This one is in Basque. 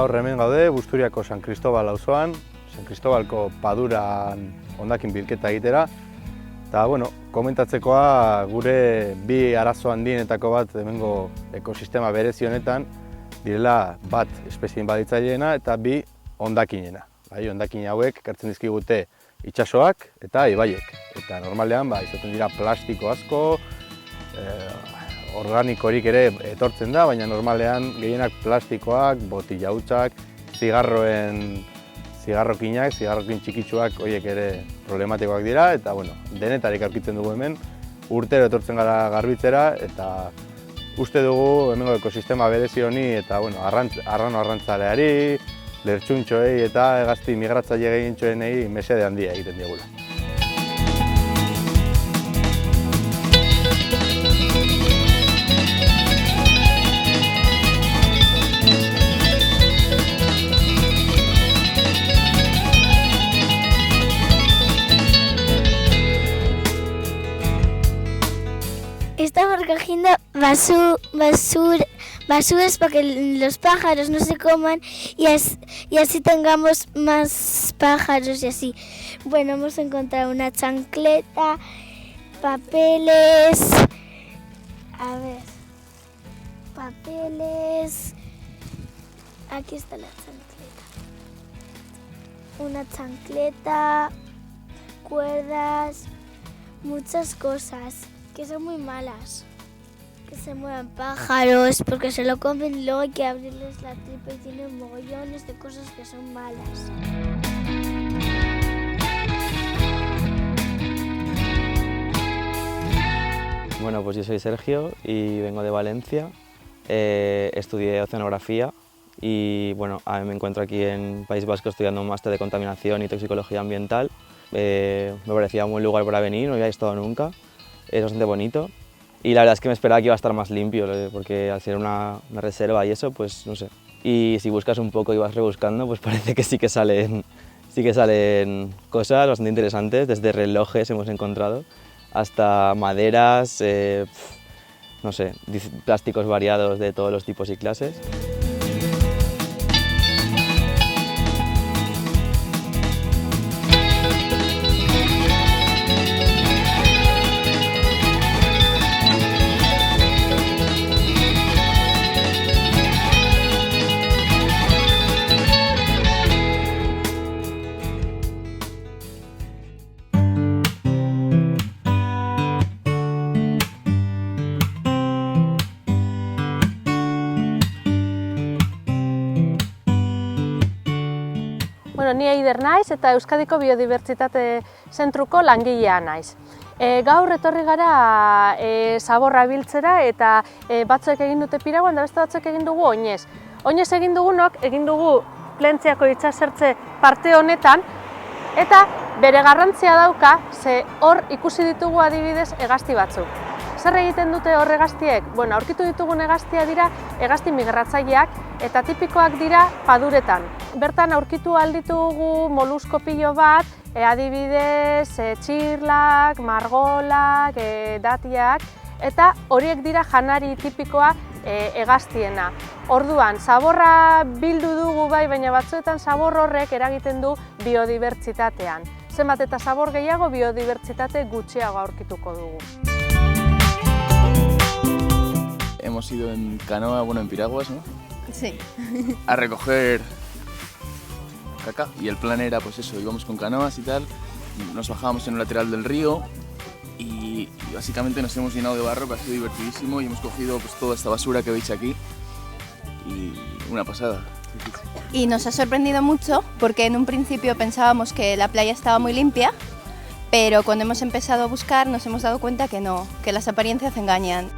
Gaur hemen gaude, Busturiako San Cristobal auzoan, San Cristobalko paduran hondakin bilketa egitera. Eta, komentatzekoa gure bi arazo handienetako bat hemengo ekosistema berezi honetan direla bat espezien baditzaileena eta bi hondakinena. Hondakin hauek ekartzen dizkigute itsasoak eta ibaiek. Eta normalean izaten dira plastiko asko, organikorik ere etortzen da, baina normalean gehienak plastikoak, botila hutsak, zigarrokin txikitsuak horiek ere problematikoak dira, eta denetarik aurkitzen dugu hemen, urtero etortzen gara garbitzera, eta uste dugu hemengo ekosistema berezi honi eta arrano-arrantzaleari, lertxuntxoei eta hegazti migratzaile gehientxoenei mesede handia egiten diegula. Estamos recogiendo basuras para que los pájaros no se coman y así tengamos más pájaros y así. Bueno, hemos encontrado una chancleta, papeles, aquí está la chancleta, una chancleta, cuerdas, muchas cosas que son muy malas, que se muevan pájaros porque se lo comen, luego hay que abrirles la tripa y tienen mogollones de cosas que son malas. Bueno, pues yo soy Sergio y vengo de Valencia, estudié oceanografía y ahora me encuentro aquí en País Vasco estudiando un máster de contaminación y toxicología ambiental. Me parecía un buen lugar para venir, no había estado nunca. Es bastante bonito y la verdad es que me esperaba que iba a estar más limpio porque al ser una reserva y eso, pues no sé. Y si buscas un poco y vas rebuscando, pues parece que sí que salen cosas bastante interesantes, desde relojes hemos encontrado hasta maderas, no sé, plásticos variados de todos los tipos y clases. Ni Eider naiz eta Euskadiko Biodibertsitate Zentruko langilea naiz. Gaur etorri gara zaborra biltzera eta batzuek egin dute piraguan eta beste batzuek egin dugu oinez. Oinez egin dugunok egin dugu Plentziako itsasertze parte honetan eta bere garrantzia dauka ze hor ikusi ditugu adibidez hegazti batzuk. Zer egiten dute hor hegaztiek? Aurkitu ditugun hegaztiak dira hegazti migratzaileak eta tipikoak dira paduretan. Bertan aurkitu alditugu molusko pilo bat, adibidez txirlak, margolak, datiak, eta horiek dira janari tipikoa hegaztiena. Orduan, zaborra bildu dugu baina batzuetan zabor horrek eragiten du biodibertsitatean. Zenbat eta zabor gehiago, biodibertsitate gutxiago aurkituko dugu. Hemos ido en canoa, en piraguas, ¿no? Sí. A recoger caca y el plan era pues eso, íbamos con canoas y tal, nos bajábamos en un lateral del río y básicamente nos hemos llenado de barro, que ha sido divertidísimo y hemos cogido pues toda esta basura que veis aquí y una pasada. Y nos ha sorprendido mucho porque en un principio pensábamos que la playa estaba muy limpia, pero cuando hemos empezado a buscar nos hemos dado cuenta que no, que las apariencias engañan.